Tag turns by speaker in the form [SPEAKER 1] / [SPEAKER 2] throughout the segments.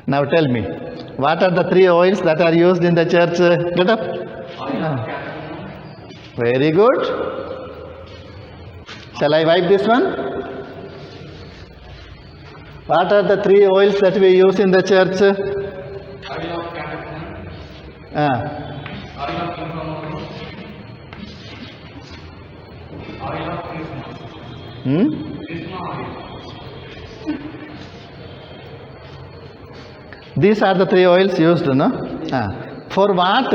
[SPEAKER 1] Now tell me, what are the 3 oils that are used in the church? Get up. Very good. Shall I wipe this one? What are the 3 oils that we use in the church?
[SPEAKER 2] Oil of catechism, oil of information, oil of Christmas. Christmas oil.
[SPEAKER 1] These are the 3 oils used, no? For what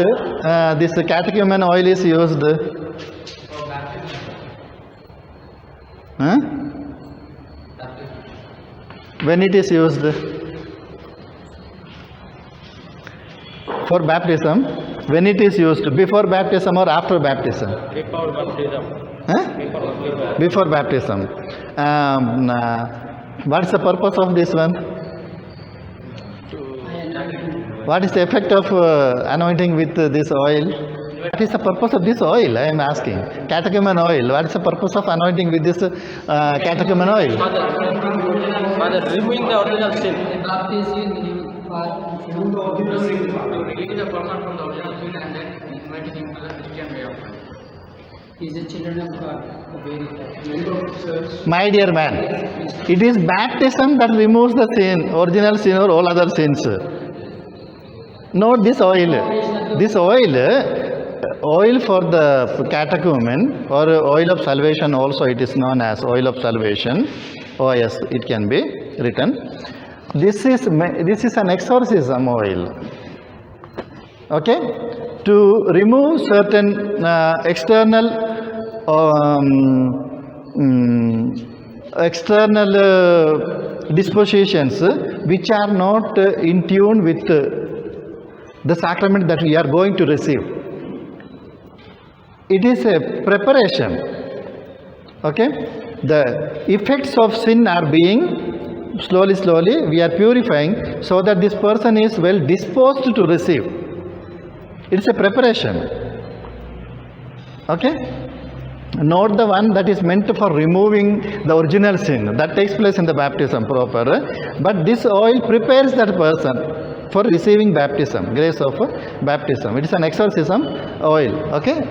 [SPEAKER 1] this catechumen oil is used?
[SPEAKER 2] For baptism.
[SPEAKER 1] Huh?
[SPEAKER 2] Baptism.
[SPEAKER 1] When it is used? For baptism. When it is used? Before baptism or after baptism?
[SPEAKER 2] Before baptism.
[SPEAKER 1] Huh? Before baptism. What is the purpose of this one? What is the effect of anointing with this oil? What is the purpose of this oil? I am asking. Catechumen oil. What is the purpose of anointing with this catechumen oil?
[SPEAKER 2] Father, removing the original sin.
[SPEAKER 3] Baptism for
[SPEAKER 2] To release the person from the original sin and then inviting him to the Christian way of life.
[SPEAKER 3] is the children of God, the very
[SPEAKER 1] My dear man, it is baptism that removes the sin, original sin or all other sins. Not this oil. This oil for the catechumen or oil of salvation also, it is known as oil of salvation. Oh yes, it can be written. This is an exorcism oil. Okay, to remove certain external dispositions which are not in tune with the sacrament that we are going to receive. It is a preparation. Okay, the effects of sin are being slowly we are purifying so that this person is well disposed to receive. It's a preparation. Okay, not the one that is meant for removing the original sin that takes place in the baptism proper, but this oil prepares that person for receiving baptism, grace of baptism. It is an exorcism oil. Okay,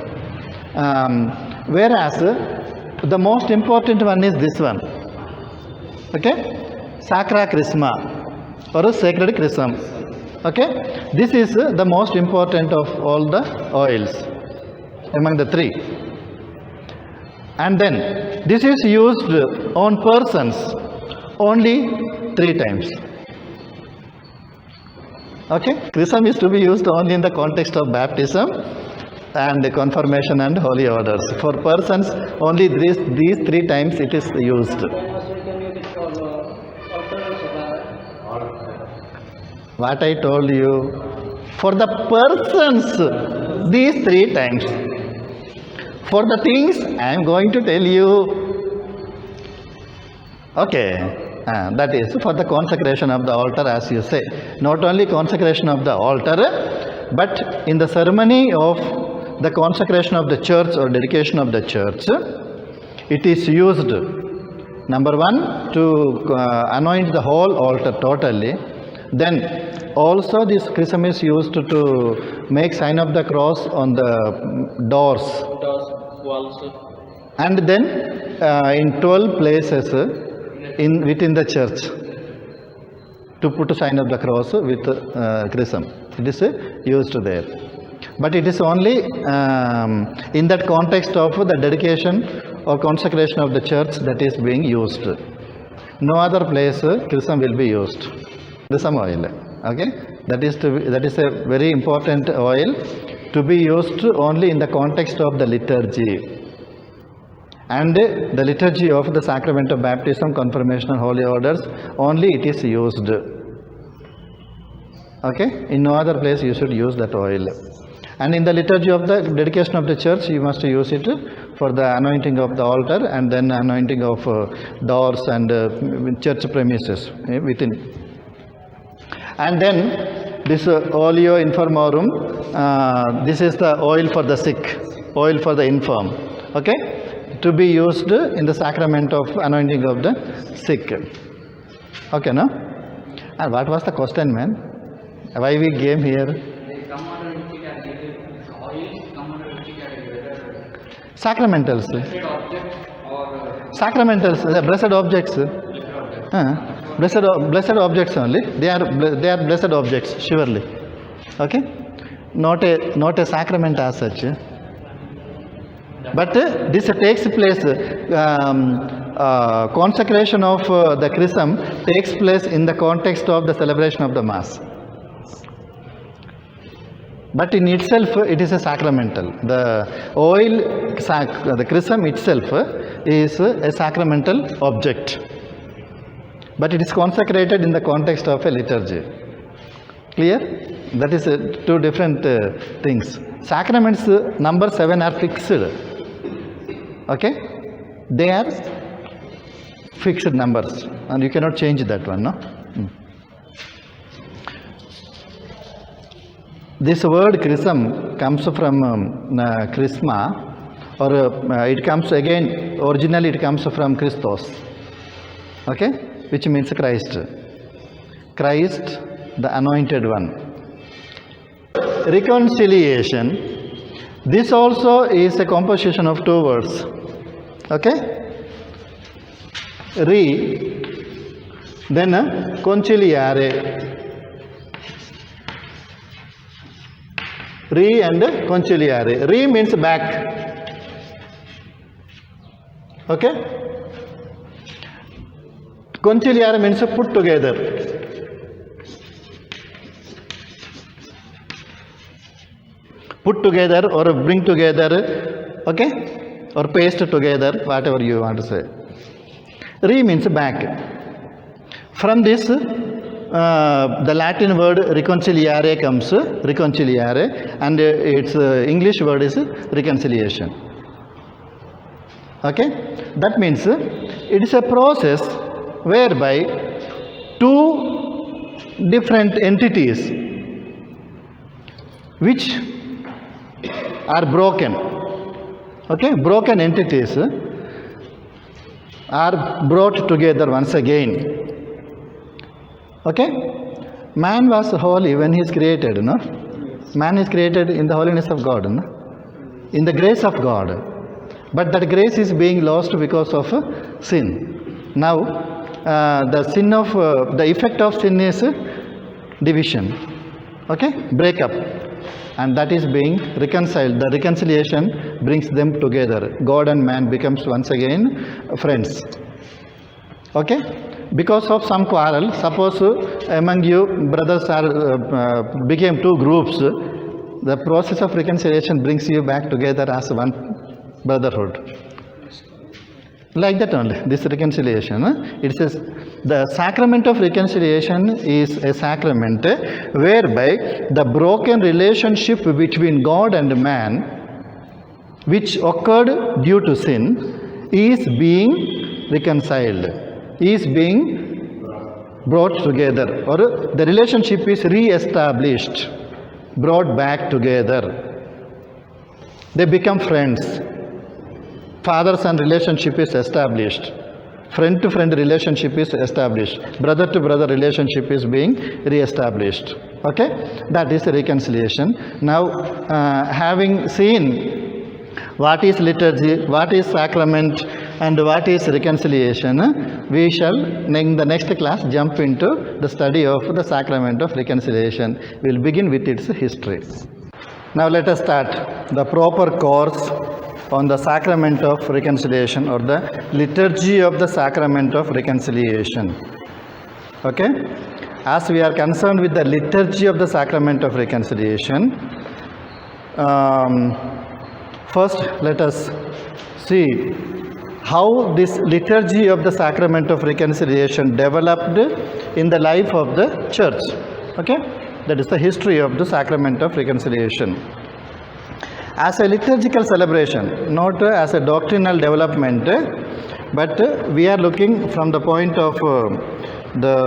[SPEAKER 1] whereas the most important one is this one. Okay, Sacra Chrisma or a sacred chrism. Okay, this is the most important of all the oils among the 3. And then this is used on persons only 3 times. Okay, chrism is to be used only in the context of baptism and confirmation and holy orders. For persons only these 3 times it is used. What I told you, for the persons these 3 times. For the things I am going to tell you. Okay, that is for the consecration of the altar, as you say. Not only consecration of the altar, but in the ceremony of the consecration of the church or dedication of the church, it is used, number 1, to anoint the whole altar totally. Then also this chrism is used to make sign of the cross on the doors.
[SPEAKER 2] Walls.
[SPEAKER 1] And then in 12 places within the church to put a sign of the cross with chrism. It is used there. But it is only in that context of the dedication or consecration of the church that is being used. No other place chrism will be used. Chrism oil. Okay, that is a very important oil to be used only in the context of the liturgy. And the liturgy of the sacrament of baptism, confirmation and holy orders, only it is used. Okay, in no other place you should use that oil. And in the liturgy of the dedication of the church, you must use it for the anointing of the altar and then anointing of doors and church premises within. And then this oleo informorum, this is the oil for the sick, oil for the infirm. Okay, to be used in the sacrament of anointing of the sick. Okay, no? And what was the question, man? Why we came here?
[SPEAKER 2] They come under which category? Oils come under which category? Whether
[SPEAKER 1] Sacramentals.
[SPEAKER 2] blessed object or
[SPEAKER 1] Sacramentals, blessed objects.
[SPEAKER 2] blessed object.
[SPEAKER 1] Blessed objects only. They are blessed objects, surely. Okay? Not a sacrament as such. But this takes place, consecration of the chrism takes place in the context of the celebration of the Mass. But in itself, it is a sacramental. The oil, the chrism itself is a sacramental object. But it is consecrated in the context of a liturgy. Clear? That is two different things. Sacraments number 7 are fixed. Okay? They are fixed numbers and you cannot change that one, no? This word chrism comes from chrisma, or it comes again, originally it comes from Christos, okay, which means Christ. Christ, the anointed one. Reconciliation, this also is a composition of two words, okay? Then conciliare. And conciliare. Means back. Okay? Conciliare means put together. Put together or bring together, okay? Or paste together, whatever you want to say. Means back. From this, the Latin word reconciliare comes, reconciliare, and its English word is reconciliation. Okay? That means it is a process whereby two different entities which are broken, okay, broken entities are brought together once again. Okay? Man was holy when he is created, no? Man is created in the holiness of God, no? In the grace of God. But that grace is being lost because of sin. Now, the sin of, the effect of sin is division. Okay? Breakup. And that is being reconciled. The reconciliation brings them together. God and man becomes once again friends. Okay? Because of some quarrel, suppose among you brothers are became two groups, the process of reconciliation brings you back together as one brotherhood. Like that only, this reconciliation. It says the sacrament of reconciliation is a sacrament whereby the broken relationship between God and man, which occurred due to sin, is being reconciled, is being brought together, or the relationship is re-established, brought back together. They become friends. Father-son relationship is established. Friend-to-friend relationship is established. Brother-to-brother relationship is being re-established. Okay? That is reconciliation. Now, having seen what is liturgy, what is sacrament, and what is reconciliation, we shall in the next class jump into the study of the sacrament of reconciliation. We will begin with its history. Now let us start the proper course on the sacrament of reconciliation, or the liturgy of the sacrament of reconciliation. Okay? As we are concerned with the liturgy of the sacrament of reconciliation, first let us see how this liturgy of the sacrament of reconciliation developed in the life of the church. Okay? That is the history of the sacrament of reconciliation. As a liturgical celebration, not as a doctrinal development, but we are looking from the point of the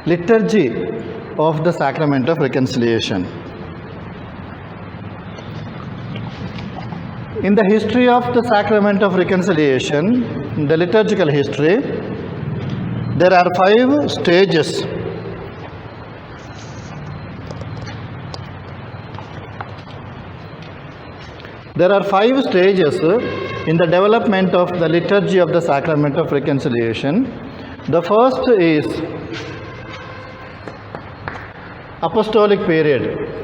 [SPEAKER 1] liturgy of the sacrament of reconciliation. In the history of the sacrament of reconciliation, the liturgical history, There are 5 stages. There are 5 stages in the development of the liturgy of the Sacrament of Reconciliation. The first is apostolic period.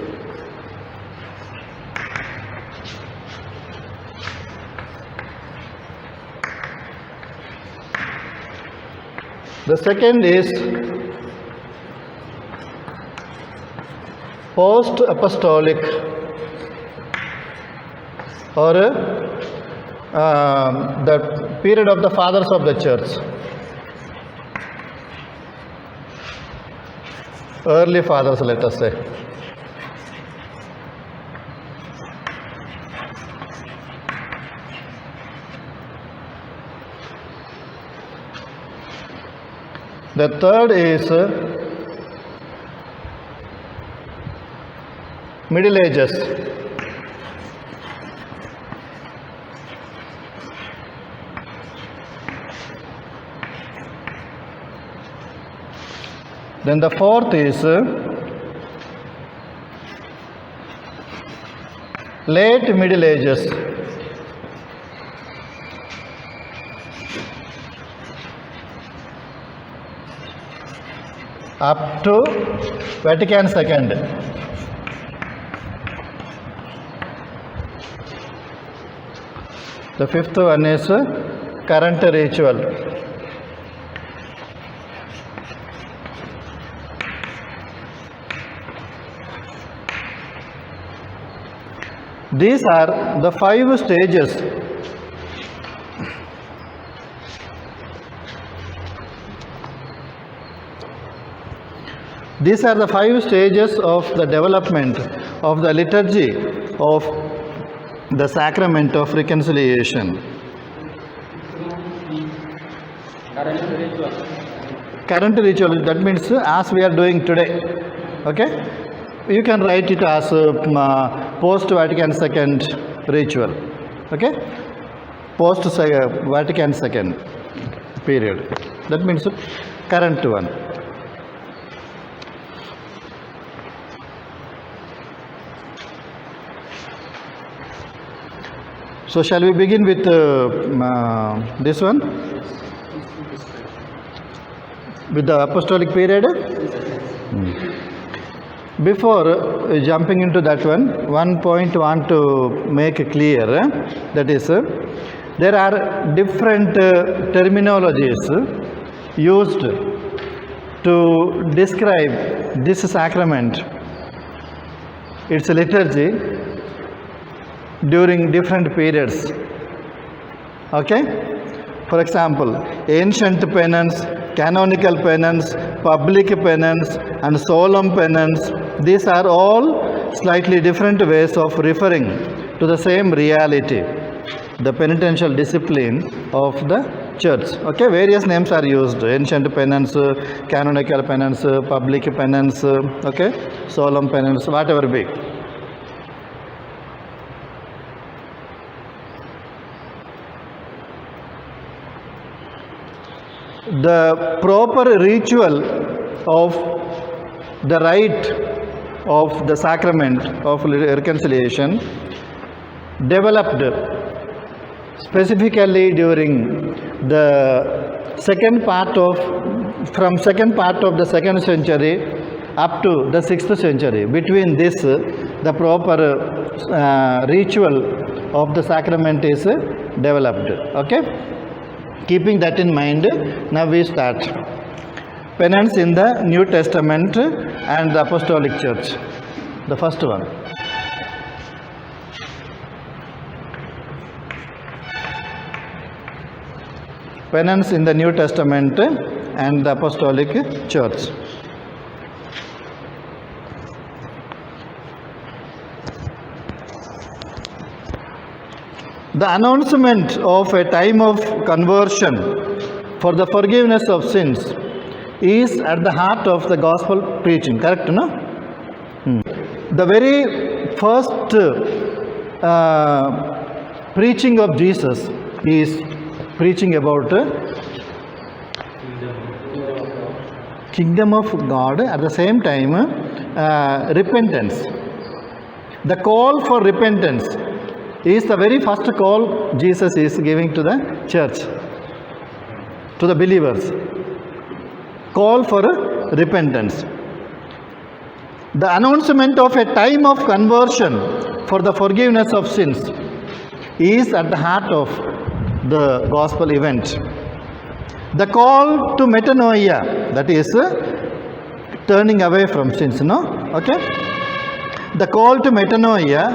[SPEAKER 1] The second is post-apostolic, or the period of the fathers of the church, early fathers, let us say. The third is Middle Ages. Then the fourth is late Middle Ages. Up to Vatican II. The fifth one is current ritual. These are the 5 stages These are the 5 stages of the development of the liturgy of the Sacrament of Reconciliation. Current ritual, that means as we are doing today. Okay? You can write it as post-Vatican II ritual. Okay? Post-Vatican II period. That means current one. So shall we begin with this one? With the apostolic period? Before jumping into that one point I want to make clear, that is, there are different terminologies used to describe this sacrament, its liturgy, during different periods. Okay? For example, ancient penance, canonical penance, public penance, and solemn penance. These are all slightly different ways of referring to the same reality, the penitential discipline of the church. Okay, various names are used: ancient penance, canonical penance, public penance, okay, solemn penance, whatever be. The proper ritual of the rite of the sacrament of reconciliation developed specifically during the from second part of the 2nd century up to the 6th century. Between this, the proper ritual of the sacrament is developed. Okay? Keeping that in mind, now we start. Penance in the New Testament and the Apostolic Church. The first one. Penance in the New Testament and the Apostolic Church. The announcement of a time of conversion for the forgiveness of sins is at the heart of the gospel preaching. Correct, no? The very first preaching of Jesus is preaching about kingdom of God, at the same time repentance. The call for repentance is the very first call Jesus is giving to the church, to the believers. Call for repentance. The announcement of a time of conversion for the forgiveness of sins is at the heart of the gospel event. The call to metanoia, that is turning away from sins, no? Okay? The call to metanoia,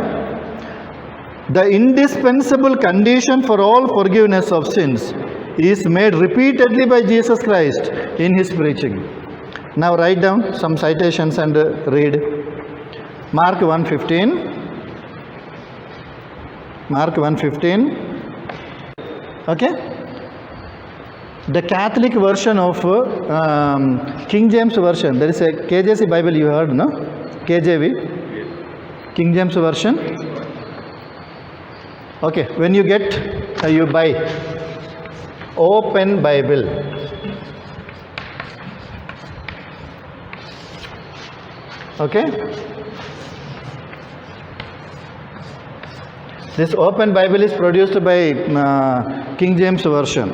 [SPEAKER 1] the indispensable condition for all forgiveness of sins, is made repeatedly by Jesus Christ in his preaching. Now write down some citations and read. Mark 1:15. Mark 1:15. Okay? The Catholic version of King James version. There is a KJC Bible you heard, no? KJV. King James version. Okay. When you get, you buy. Open Bible. Okay. This Open Bible is produced by King James version.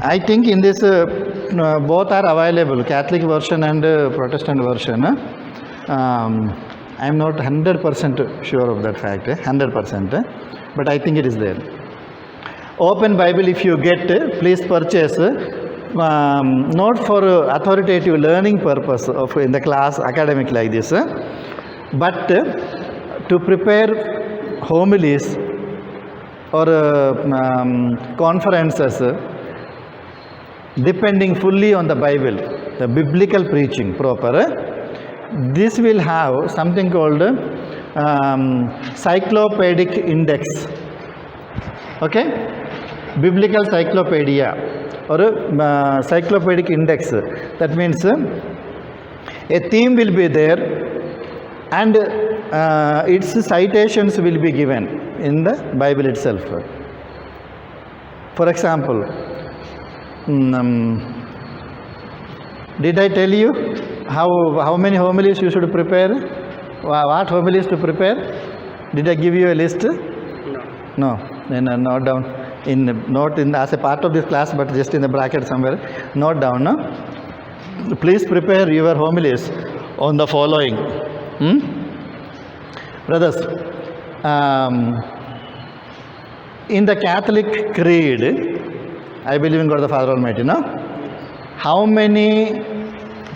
[SPEAKER 1] I think in this both are available, Catholic version and Protestant version. I am not 100% sure of that fact, 100%, but I think it is there. Open Bible, if you get, please purchase, not for authoritative learning purpose of in the class academic like this, but to prepare homilies or conferences depending fully on the Bible, the biblical preaching proper. This will have something called cyclopedic index. Okay? Biblical cyclopedia or cyclopedic index. That means a theme will be there and its citations will be given in the Bible itself. For example, did I tell you how many homilies you should prepare? What homilies to prepare? Did I give you a list? No. Then note down. Not in as a part of this class, but just in the bracket somewhere. Note down. No? Please prepare your homilies on the following. Brothers, in the Catholic Creed, I believe in God the Father Almighty, no? How many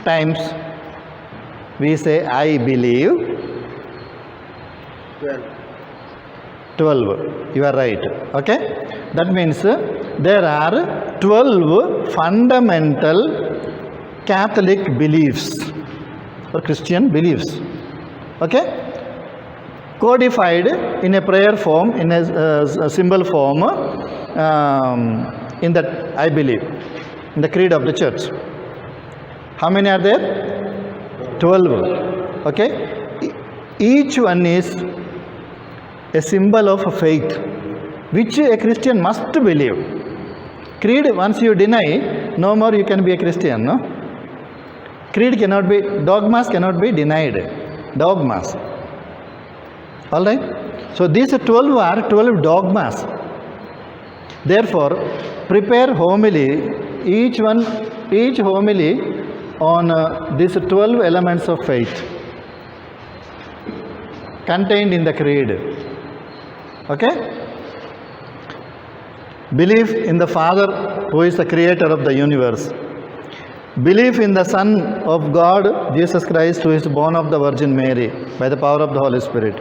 [SPEAKER 1] times we say, I believe? 12. You are right. Okay? That means there are 12 fundamental Catholic beliefs or Christian beliefs. Okay? Codified in a prayer form, in a symbol form, in that I believe, in the creed of the church. How many are there? 12. Okay? Each one is a symbol of faith, which a Christian must believe. Creed, once you deny, no more you can be a Christian, no? Creed cannot be, dogmas cannot be denied. Dogmas. Alright? So these 12 are 12 dogmas. Therefore, prepare homily, each homily on these 12 elements of faith contained in the creed. Okay? Belief in the Father who is the creator of the universe. Belief in the Son of God, Jesus Christ, who is born of the Virgin Mary by the power of the Holy Spirit.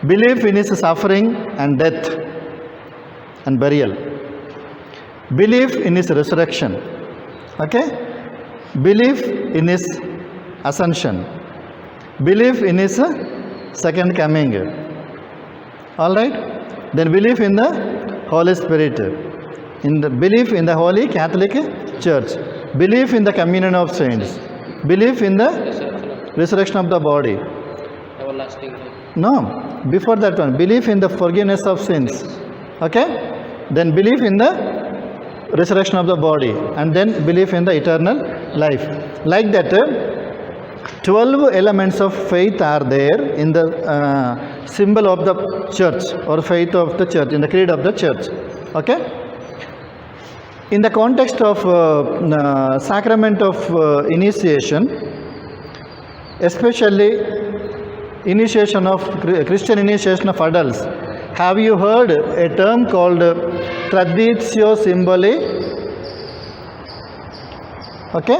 [SPEAKER 1] Belief in his suffering and death and burial. Belief in his resurrection. Okay? Belief in his ascension. Belief in his second coming. Alright? Then belief in the Holy Spirit. In the belief in the Holy Catholic Church. Belief in the communion of saints. Belief in the resurrection of the body.
[SPEAKER 3] Everlasting life.
[SPEAKER 1] No, before that one, belief in the forgiveness of sins. Okay? Then belief in the resurrection of the body, and then belief in the eternal life. Like that, 12 elements of faith are there in the symbol of the church or faith of the church, in the creed of the church. Okay? In the context of sacrament of initiation, especially initiation of Christian initiation of adults, have you heard a term called traditio symboli? Okay?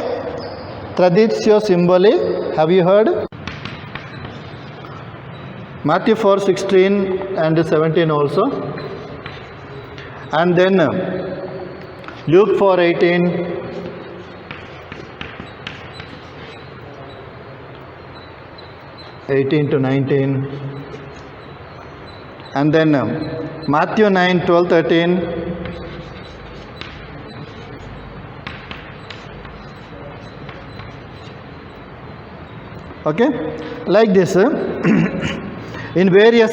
[SPEAKER 1] Traditio symboli, have you heard? Matthew 4:16 and 17 also. And then Luke 4:18. to 19. And then Matthew 9:12, 13. Okay, like this in various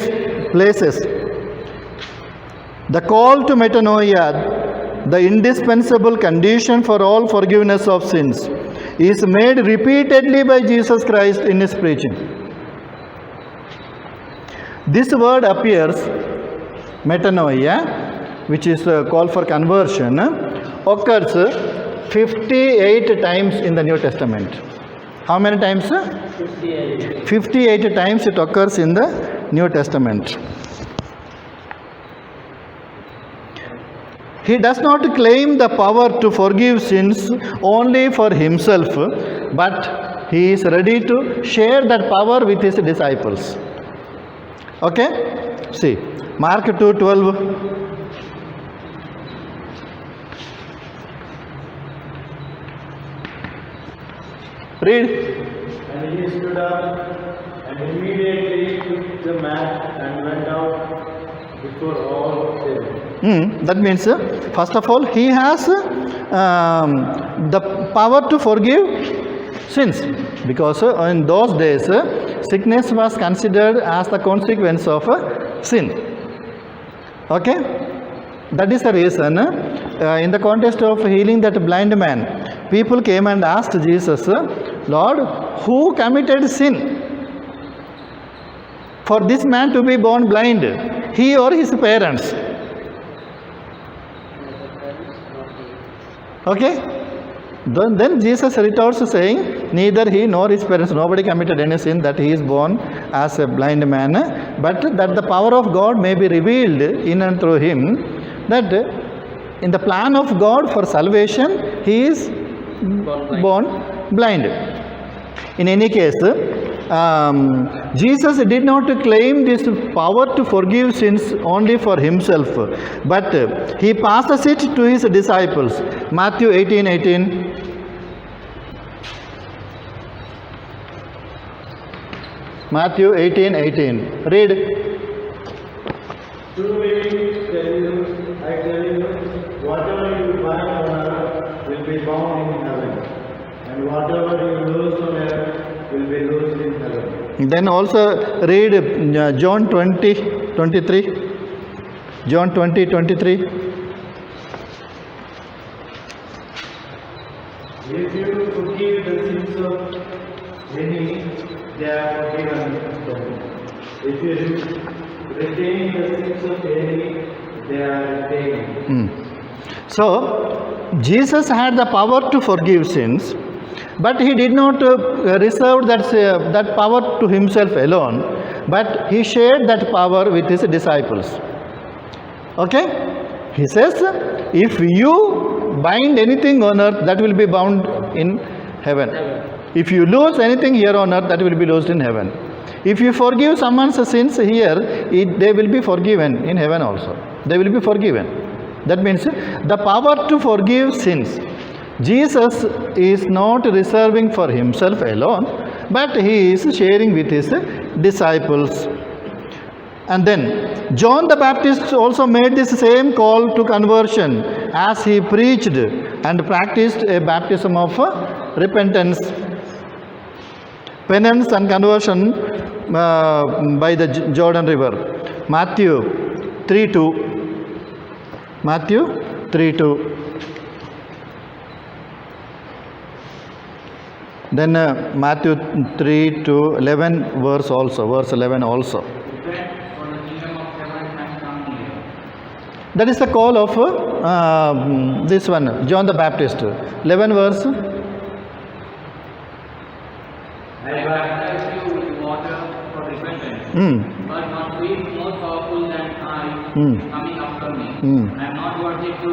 [SPEAKER 1] places. The call to metanoia, the indispensable condition for all forgiveness of sins, is made repeatedly by Jesus Christ in his preaching. This word appears, metanoia, which is a call for conversion, occurs 58 times in the New Testament. How many times?
[SPEAKER 3] 58.
[SPEAKER 1] 58 times it occurs in the New Testament. He does not claim the power to forgive sins only for himself, but he is ready to share that power with his disciples. Okay? See, Mark 2:12. Read.
[SPEAKER 4] And he stood up and immediately took the mat and went out before all of them.
[SPEAKER 1] That means, first of all, he has the power to forgive sins, because in those days, sickness was considered as the consequence of sin. Okay? That is the reason, in the context of healing that blind man, people came and asked Jesus, Lord, who committed sin for this man to be born blind, he or his parents? Okay? Then Jesus retorts saying, neither he nor his parents, nobody committed any sin that he is born as a blind man, but that the power of God may be revealed in and through him, that in the plan of God for salvation, he is born blind. In any case, Jesus did not claim this power to forgive sins only for himself, but he passes it to his disciples. Matthew 18:18. Matthew 18:18. Read.
[SPEAKER 4] Truly I tell you, whatever you bind on earth will be bound in heaven, and whatever you loose on earth will be loosed in heaven.
[SPEAKER 1] Then also read John 20:23. John 20:23.
[SPEAKER 4] If you forgive the sins of any, they are forgiven them. If you retain the sins of any, they are retained.
[SPEAKER 1] So, Jesus had the power to forgive sins, but he did not reserve that power to himself alone, but he shared that power with his disciples. Okay? He says, if you bind anything on earth, that will be bound in heaven. If you lose anything here on earth, that will be loosed in heaven. If you forgive someone's sins here, they will be forgiven in heaven also. They will be forgiven. That means the power to forgive sins, Jesus is not reserving for himself alone, but he is sharing with his disciples. And then John the Baptist also made this same call to conversion as he preached and practiced a baptism of repentance, penance and conversion by the Jordan River. Matthew 3:2. Matthew 3:2. Then Matthew 3 to 11 verse 11 also.
[SPEAKER 2] Repent, for the kingdom of heaven has come near.
[SPEAKER 1] That is the call of this one, John the Baptist. 11 verse.
[SPEAKER 2] I baptize you with water for repentance.
[SPEAKER 1] Hmm.
[SPEAKER 2] But not he more powerful than I
[SPEAKER 1] Hmm.
[SPEAKER 2] is coming after me.
[SPEAKER 1] Hmm.
[SPEAKER 2] I am not worthy to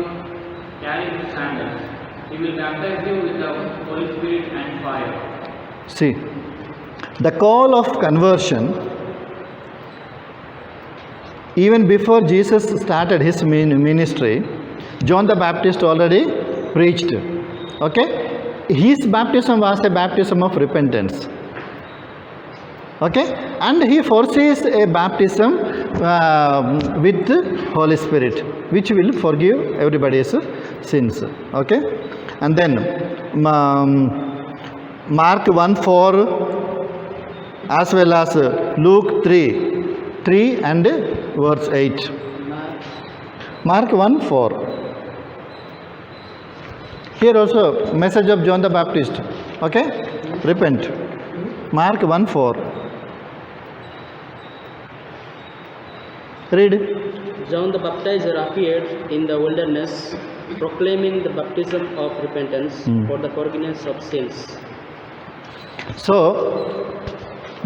[SPEAKER 2] carry his sandals. He will baptize you with the Holy Spirit and fire.
[SPEAKER 1] See, the call of conversion, even before Jesus started his ministry, John the Baptist already preached. Okay? His baptism was a baptism of repentance. Okay? And he foresees a baptism with the Holy Spirit, which will forgive everybody's sins. Okay? And then Mark 1:4 as well as Luke 3 and verse 8. Mark 1:4. Here also message of John the Baptist. Okay? Repent. Mark 1:4. Read.
[SPEAKER 3] John the Baptizer appeared in the wilderness, proclaiming the baptism of repentance for the forgiveness of sins.
[SPEAKER 1] So,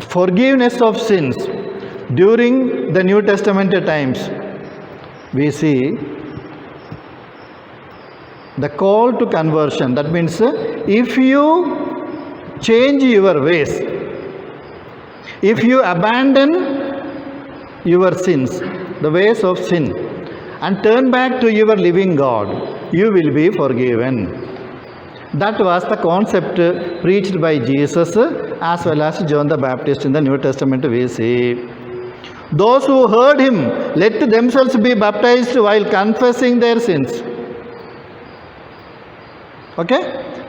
[SPEAKER 1] forgiveness of sins during the New Testament times, we see the call to conversion. That means if you change your ways, if you abandon your sins, the ways of sin, and turn back to your living God, you will be forgiven. That was the concept preached by Jesus as well as John the Baptist in the New Testament we see. Those who heard him let themselves be baptized while confessing their sins. Okay?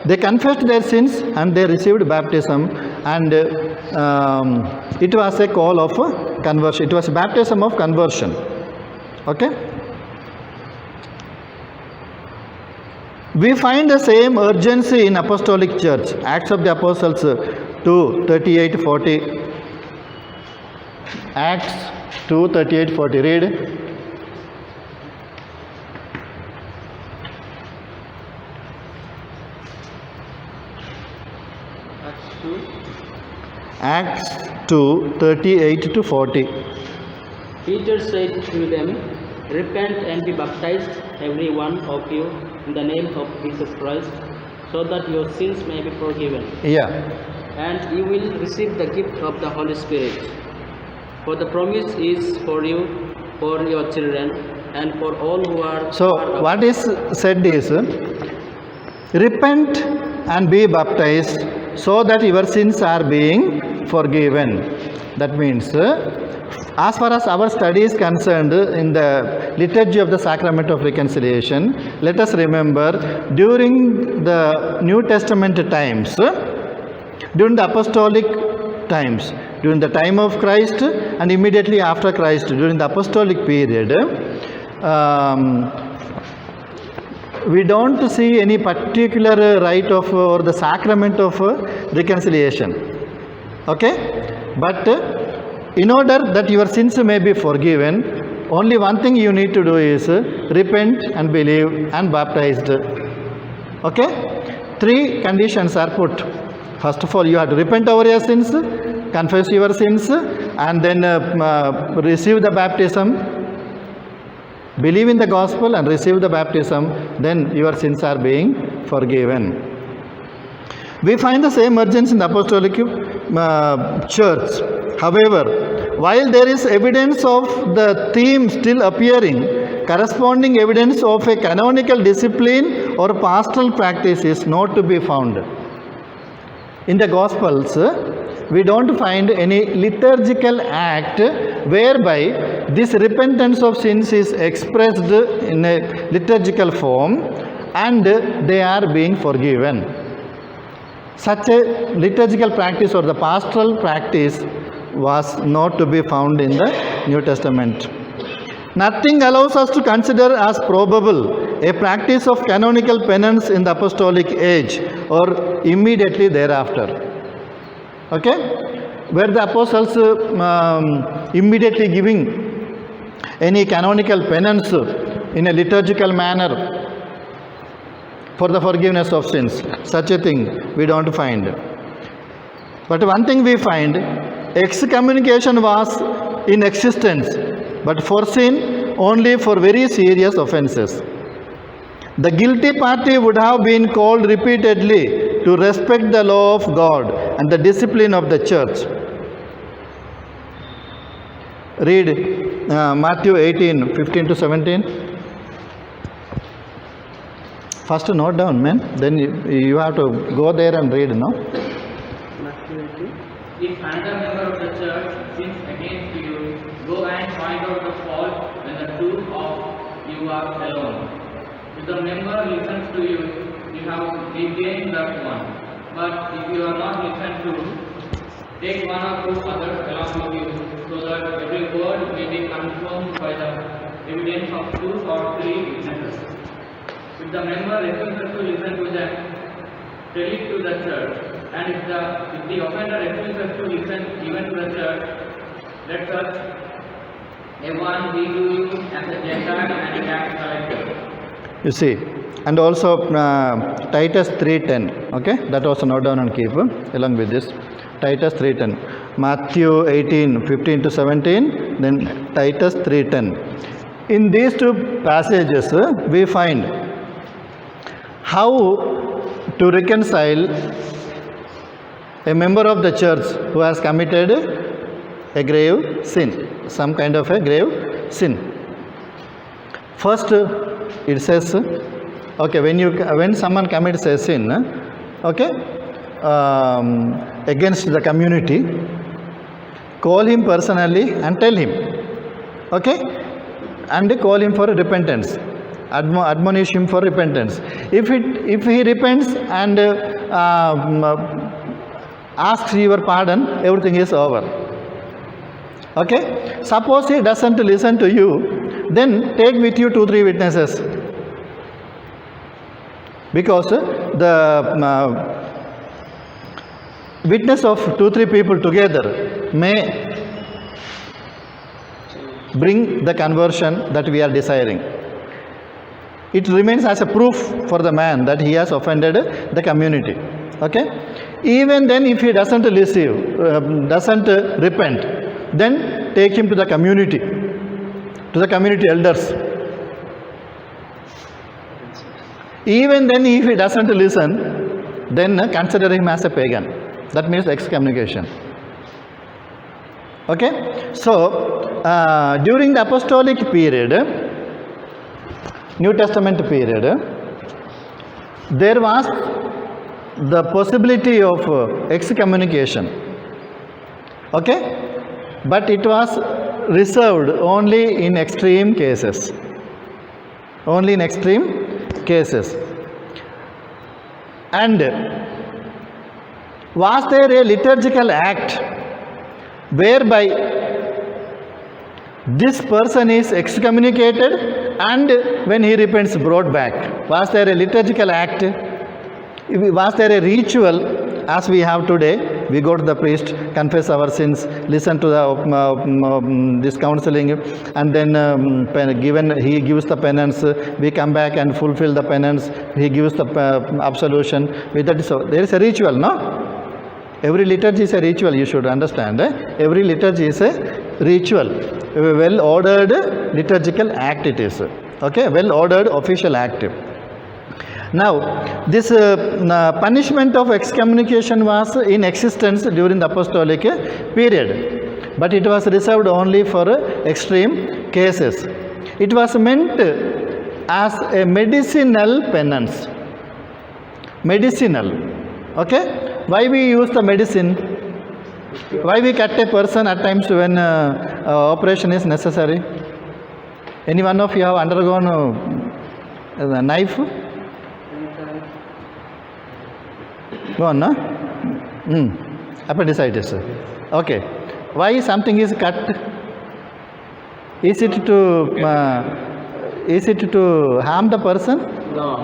[SPEAKER 1] They confessed their sins and they received baptism, and it was a call of conversion. It was baptism of conversion. Okay? We find the same urgency in Apostolic Church. Acts of the Apostles 2:38-40. Acts 2:38-40. Read. Acts 2:38-40.
[SPEAKER 3] Peter said to them, "Repent and be baptized, every one of you, in the name of Jesus Christ, so that your sins may be forgiven,
[SPEAKER 1] Yeah.
[SPEAKER 3] and you will receive the gift of the Holy Spirit. For the promise is for you, for your children, and for all who are
[SPEAKER 1] So
[SPEAKER 3] part of
[SPEAKER 1] what is said is, repent and be baptized so that your sins are being forgiven. That means, as far as our study is concerned in the liturgy of the sacrament of reconciliation, let us remember during the New Testament times, during the apostolic times, during the time of Christ and immediately after Christ, during the apostolic period, we don't see any particular rite of or the sacrament of reconciliation. Okay? But in order that your sins may be forgiven, only one thing you need to do is repent and believe and baptized. Okay? 3 conditions are put. First of all, you have to repent over your sins, confess your sins, and then receive the baptism. Believe in the gospel and receive the baptism, then your sins are being forgiven. We find the same urgency in the apostolic church. However, while there is evidence of the theme still appearing, corresponding evidence of a canonical discipline or pastoral practice is not to be found. In the Gospels, we don't find any liturgical act whereby this repentance of sins is expressed in a liturgical form and they are being forgiven. Such a liturgical practice or the pastoral practice was not to be found in the New Testament. Nothing allows us to consider as probable a practice of canonical penance in the apostolic age or immediately thereafter. Okay, where the apostles immediately giving any canonical penance in a liturgical manner for the forgiveness of sins. Such a thing we don't find. But one thing we find, excommunication was in existence, but foreseen only for very serious offenses. The guilty party would have been called repeatedly to respect the law of God and the discipline of the church. Read Matthew 18, 15 to 17. First note down, man. Then you have to go there and read, no?
[SPEAKER 2] If another member of the church sins against you, go and find out the fault when the two of you are alone. If the member listens to you, you have regained that one. But if you are not listened to, take one or two others along with you, so that every word may be confirmed by the evidence of 2 or 3 witnesses. If the member refuses to listen to them, tell it to the church. And if the offender refuses to listen even to the church, let such a one be to you as a Gentile and a tax collector.
[SPEAKER 1] You see, and also Titus 3:10. Okay, that also note down and keep along with this. Titus 3:10. Matthew 18, 15 to 17. Then Titus 3:10. In these two passages, we find how to reconcile a member of the church who has committed a grave sin, some kind of a grave sin. First, it says, okay, when someone commits a sin, okay, against the community, call him personally and tell him, okay, and call him for repentance. Admonish him for repentance. If he repents and asks your pardon, everything is over. Okay, suppose he doesn't listen to you, then take with you 2-3 witnesses, because the witness of 2-3 people together may bring the conversion that we are desiring. It remains as a proof for the man that he has offended the community. Okay, even then, if he doesn't listen, doesn't repent, then take him to the community elders. Even then, if he doesn't listen, then consider him as a pagan. That means excommunication. Okay, so during the apostolic period, New Testament period, there was the possibility of excommunication. Okay, but it was reserved only in extreme cases. Only in extreme cases. And was there a liturgical act whereby this person is excommunicated and when he repents brought back? Was there a liturgical act? Was there a ritual as we have today? We go to the priest, confess our sins, listen to the this counseling, and then he gives the penance. We come back and fulfill the penance. He gives the absolution. With that, so there is a ritual, no? Every liturgy is a ritual. You should understand. Every liturgy is a ritual. A well-ordered liturgical act it is. Okay, well-ordered official act. Now, this punishment of excommunication was in existence during the apostolic period, but it was reserved only for extreme cases. It was meant as a medicinal penance. Medicinal. Okay? Why we use the medicine? Why we cut a person at times when operation is necessary? Any one of you have undergone a knife? Go on, no? Appendicitis. Okay. Why something is cut? Is it to Is it to harm the person?
[SPEAKER 3] No.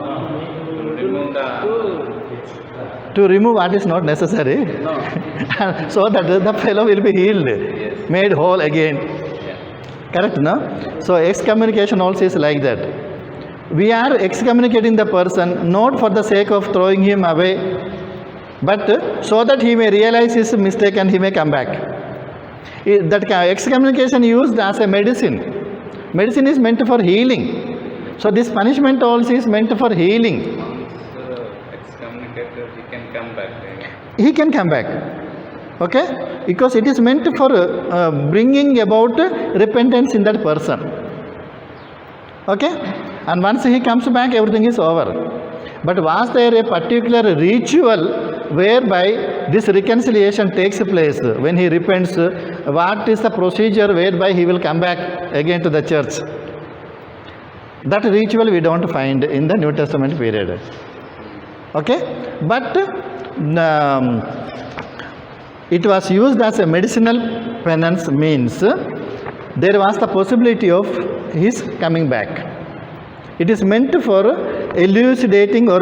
[SPEAKER 2] Remove the
[SPEAKER 1] To remove what is not necessary?
[SPEAKER 3] No.
[SPEAKER 1] So that the fellow will be healed, made whole again. Correct, no? So excommunication also is like that. We are excommunicating the person not for the sake of throwing him away, but so that he may realize his mistake and he may come back. That excommunication used as a medicine. Medicine is meant for healing. So this punishment also is meant for healing.
[SPEAKER 2] excommunicated, he can come back.
[SPEAKER 1] He can come back. Okay? Because it is meant for bringing about repentance in that person. Okay? And once he comes back, everything is over. But was there a particular ritual whereby this reconciliation takes place when he repents? What is the procedure whereby he will come back again to the church? That ritual we don't find in the New Testament period. Okay? But it was used as a medicinal penance, means there was the possibility of his coming back. It is meant for elucidating or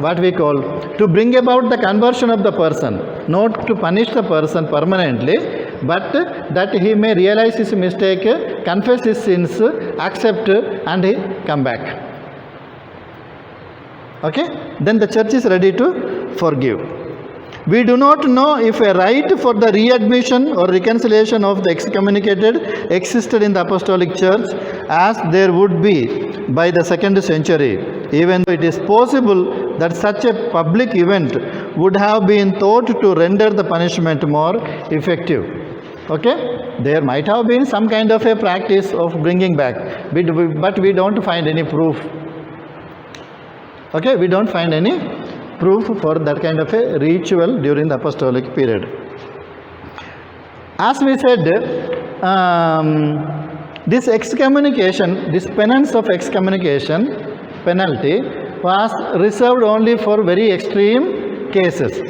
[SPEAKER 1] what we call to bring about the conversion of the person, not to punish the person permanently, but that he may realize his mistake, confess his sins, accept, and he come back. Okay? Then the church is ready to forgive. We do not know if a right for the readmission or reconciliation of the excommunicated existed in the Apostolic Church as there would be by the 2nd century, even though it is possible that such a public event would have been thought to render the punishment more effective. Okay? There might have been some kind of a practice of bringing back, but we don't find any proof. Okay? We don't find any proof for that kind of a ritual during the apostolic period. As we said, this excommunication, this penance of excommunication, penalty, was reserved only for very extreme cases.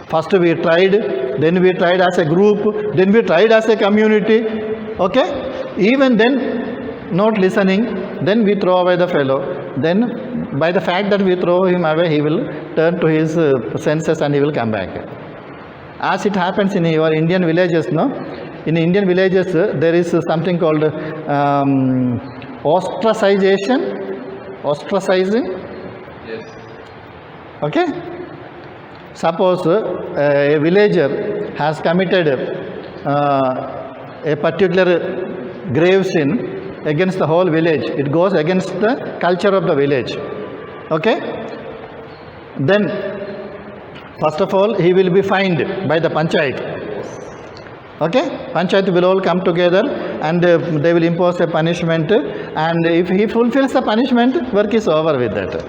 [SPEAKER 1] First we tried, then we tried as a group, then we tried as a community. Okay? Even then, not listening, then we throw away the fellow. Then by the fact that we throw him away, he will turn to his senses and he will come back. As it happens in your Indian villages, no? In Indian villages, there is something called ostracizing.
[SPEAKER 2] Yes.
[SPEAKER 1] Okay? Suppose a villager has committed a particular grave sin against the whole village. It goes against the culture of the village. Okay? Then, first of all, he will be fined by the panchayat. Okay? Panchayat will all come together and they will impose a punishment, and if he fulfills the punishment, work is over with that.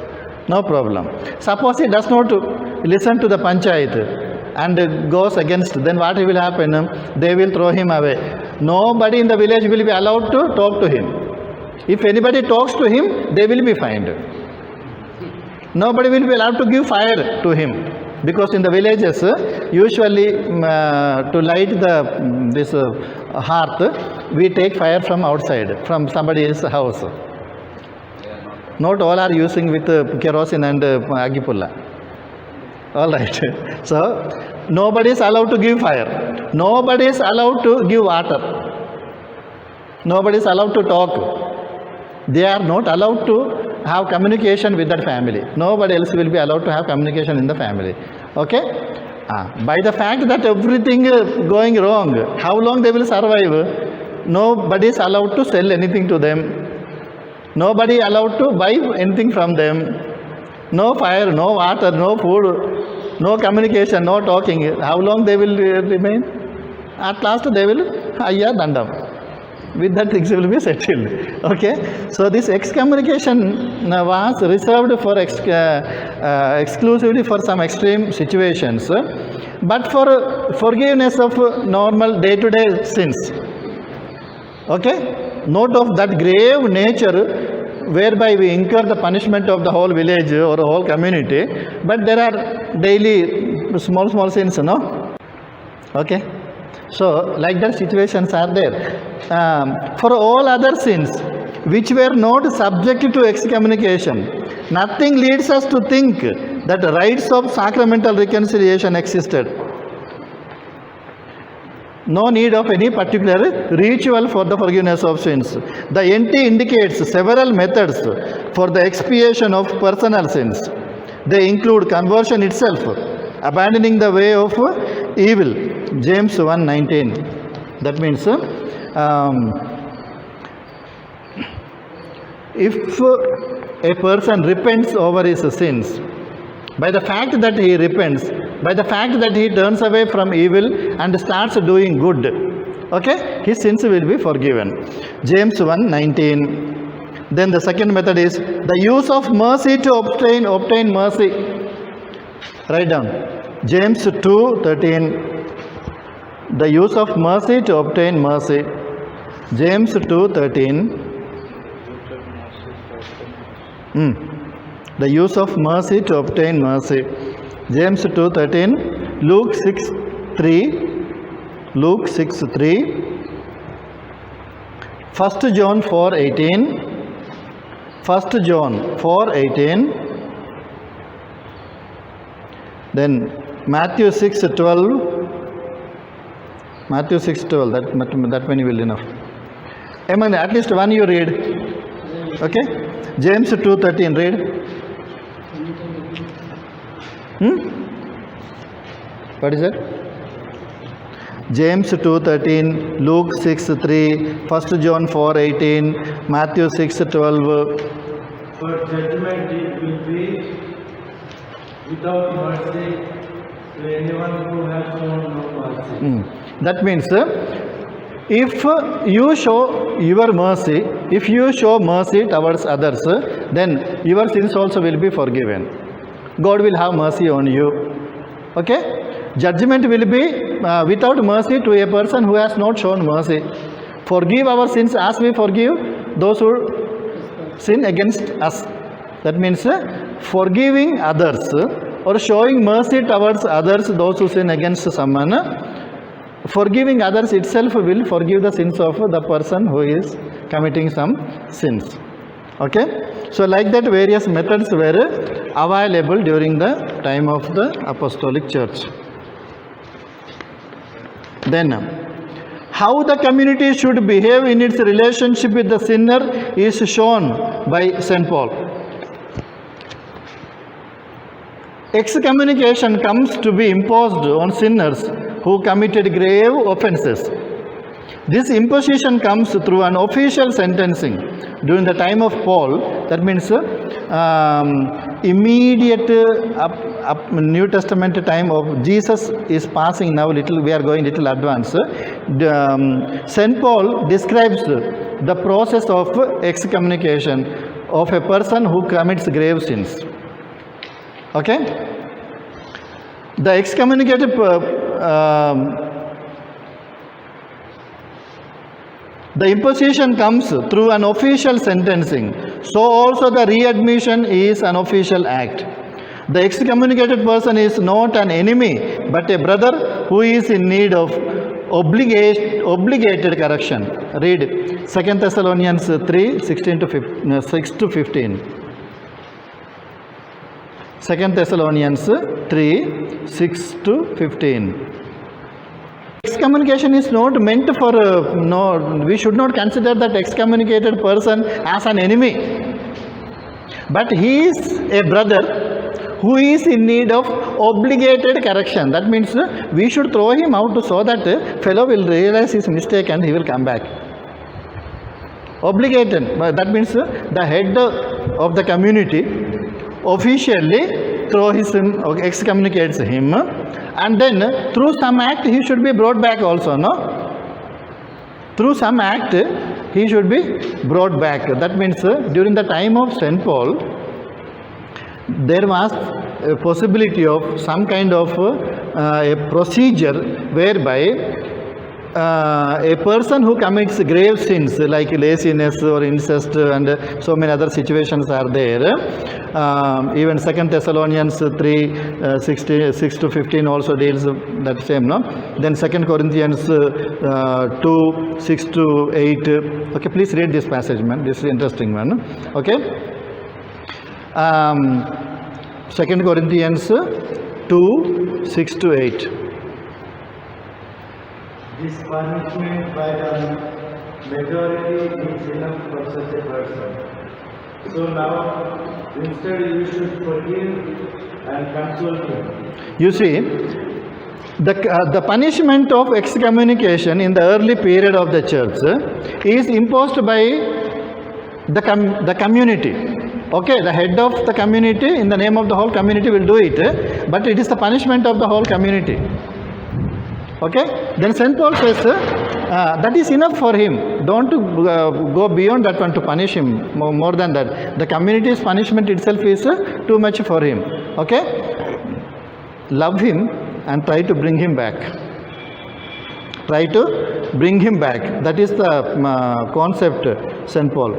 [SPEAKER 1] No problem. Suppose he does not listen to the panchayat and goes against, then what will happen? They will throw him away. Nobody in the village will be allowed to talk to him. If anybody talks to him, they will be fined. Nobody will be allowed to give fire to him, because in the villages, usually to light this hearth, we take fire from outside, from somebody's house. Not all are using with kerosene and agipulla. All right. So nobody is allowed to give fire. Nobody is allowed to give water. Nobody is allowed to talk. They are not allowed to have communication with that family. Nobody else will be allowed to have communication in the family. Okay? By the fact that everything is going wrong, how long they will survive? Nobody is allowed to sell anything to them. Nobody allowed to buy anything from them. No fire, no water, no food, no communication, no talking. How long they will remain? At last they will ayya dandam. With that things will be settled. Okay? So this excommunication was reserved for exclusively for some extreme situations, but for forgiveness of normal day-to-day sins. Okay? Not of that grave nature whereby we incur the punishment of the whole village or the whole community, but there are daily small sins, no? Okay? So, like that situations are there. For all other sins, which were not subject to excommunication. Nothing leads us to think that rites of sacramental reconciliation existed. No need of any particular ritual for the forgiveness of sins. The NT indicates several methods for the expiation of personal sins. They include conversion itself, abandoning the way of evil, James 1:19. That means if a person repents over his sins, by the fact that he repents, by the fact that he turns away from evil and starts doing good, okay, his sins will be forgiven. James 1:19. Then the second method is the use of mercy to obtain mercy. Write down. James 2:13. The use of mercy to obtain mercy. James 2:13. The use of mercy to obtain mercy. James 2:13. Luke 6:3. Luke 6:3. 1 John 4:18. 1 John 4:18. Then Matthew 6:12. Matthew 6:12. That many will enough. Among at least one you read. Okay. James 2:13 read. What is that? James 2:13, Luke 6:3, 1 John 4:18, Matthew 6:12.
[SPEAKER 4] For judgment it will be without mercy to anyone who has shown no mercy.
[SPEAKER 1] That means if you show your mercy, if you show mercy towards others, then your sins also will be forgiven. God will have mercy on you. Okay? Judgment will be without mercy to a person who has not shown mercy. Forgive our sins as we forgive those who sin against us. That means forgiving others or showing mercy towards others, those who sin against someone. Forgiving others itself will forgive the sins of the person who is committing some sins. Okay? So like that, various methods were available during the time of the Apostolic Church. Then, how the community should behave in its relationship with the sinner is shown by St. Paul. Excommunication comes to be imposed on sinners who committed grave offenses. This imposition comes through an official sentencing. During the time of Paul, that means immediate New Testament time of Jesus is passing now little, we are going little advance. St. Paul describes the process of excommunication of a person who commits grave sins. Okay? The excommunicated the imposition comes through an official sentencing. So also the readmission is an official act. The excommunicated person is not an enemy, but a brother who is in need of obligated correction. Read 2 Thessalonians 3, 6 to 15. 2 Thessalonians 3, 6 to 15. Excommunication is not meant for, we should not consider that excommunicated person as an enemy. But he is a brother who is in need of obligated correction. That means we should throw him out so that fellow will realize his mistake and he will come back. Obligated, that means the head of the community officially excommunicates him, and then through some act he should be brought back also, no? Through some act he should be brought back. That means during the time of St. Paul, there was a possibility of some kind of a procedure whereby a person who commits grave sins like laziness or incest and so many other situations are there. Even 2 Thessalonians 3, 6 to 15 also deals that same, no? Then 2 Corinthians 2, 6 to 8. Okay, please read this passage, man. This is interesting one. Okay. 2 Corinthians 2, 6 to 8.
[SPEAKER 4] This punishment by the majority is enough for such a person. So now, instead you should forgive and console him.
[SPEAKER 1] You see, the punishment of excommunication in the early period of the church is imposed by the community. Okay, the head of the community in the name of the whole community will do it, but it is the punishment of the whole community. Okay, then St. Paul says that is enough for him. Don't go beyond that one to punish him more than that. The community's punishment itself is too much for him. Okay, love him and try to bring him back. Try to bring him back. That is the concept St. Paul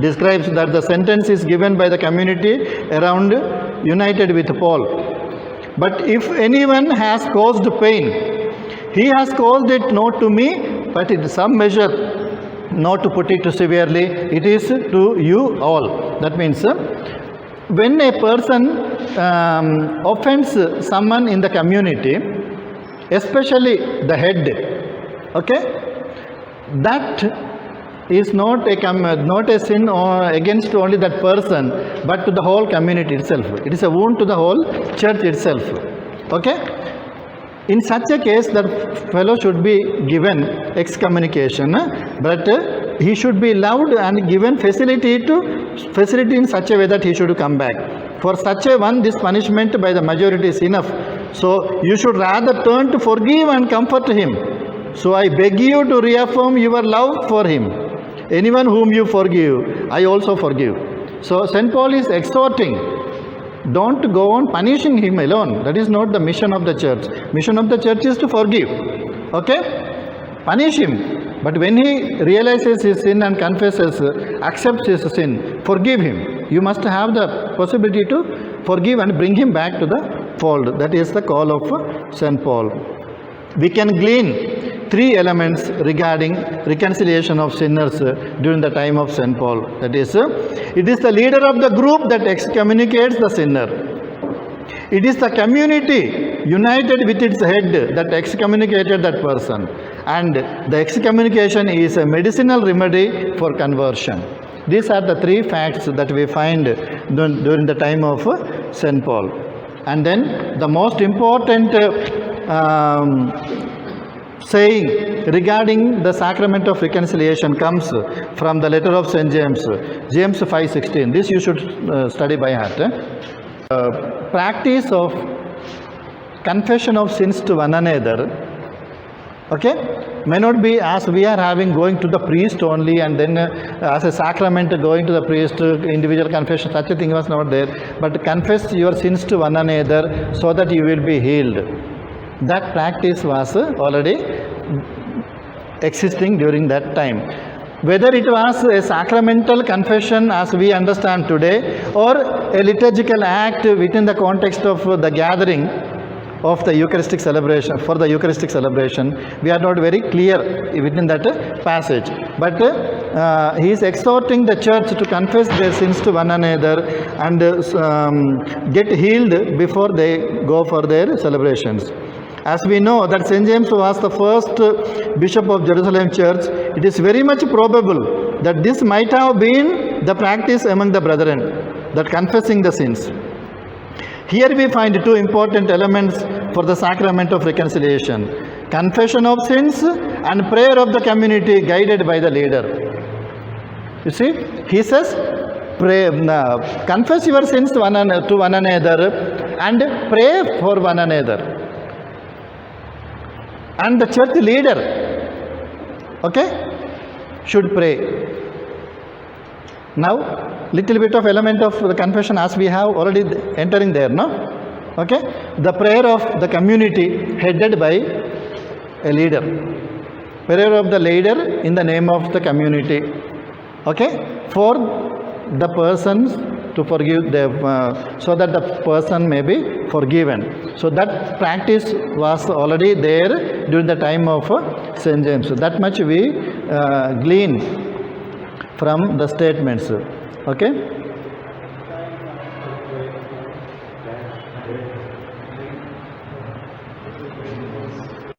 [SPEAKER 1] describes, that the sentence is given by the community around united with Paul. But if anyone has caused pain, he has caused it not to me, but in some measure, not to put it too severely, it is to you all. That means when a person offends someone in the community, especially the head, okay, that is not a sin against only that person, but to the whole community itself. It is a wound to the whole church itself. Okay? In such a case, that fellow should be given excommunication, but he should be loved and given facility in such a way that he should come back. For such a one, this punishment by the majority is enough. So you should rather turn to forgive and comfort him. So I beg you to reaffirm your love for him. Anyone whom you forgive, I also forgive. So St. Paul is exhorting, don't go on punishing him alone. That is not the mission of the church. Mission of the church is to forgive. Okay? Punish him. But when he realizes his sin and confesses, accepts his sin, forgive him. You must have the possibility to forgive and bring him back to the fold. That is the call of St. Paul. We can glean 3 elements regarding reconciliation of sinners during the time of St. Paul. That is, it is the leader of the group that excommunicates the sinner. It is the community united with its head that excommunicated that person. And the excommunication is a medicinal remedy for conversion. These are the 3 facts that we find during the time of St. Paul. And then the most important saying regarding the sacrament of reconciliation comes from the letter of St. James, James 5:16. This you should study by heart. Practice of confession of sins to one another, okay, may not be as we are having going to the priest only and then as a sacrament going to the priest, individual confession, such a thing was not there. But confess your sins to one another so that you will be healed. That practice was already existing during that time. Whether it was a sacramental confession as we understand today or a liturgical act within the context of the gathering of the Eucharistic celebration, for the Eucharistic celebration, we are not very clear within that passage. But he is exhorting the church to confess their sins to one another and get healed before they go for their celebrations. As we know that St. James was the first bishop of Jerusalem church, it is very much probable that this might have been the practice among the brethren, that confessing the sins. Here we find 2 important elements for the sacrament of reconciliation: confession of sins and prayer of the community guided by the leader. You see, he says, pray, confess your sins to one another and pray for one another. And the church leader, okay, should pray. Now, little bit of element of the confession as we have already entering there, no? Okay, the prayer of the community headed by a leader. Prayer of the leader in the name of the community. Okay, for the persons to forgive them, so that the person may be forgiven. So that practice was already there during the time of St. James. So that much we glean from the statements. Okay.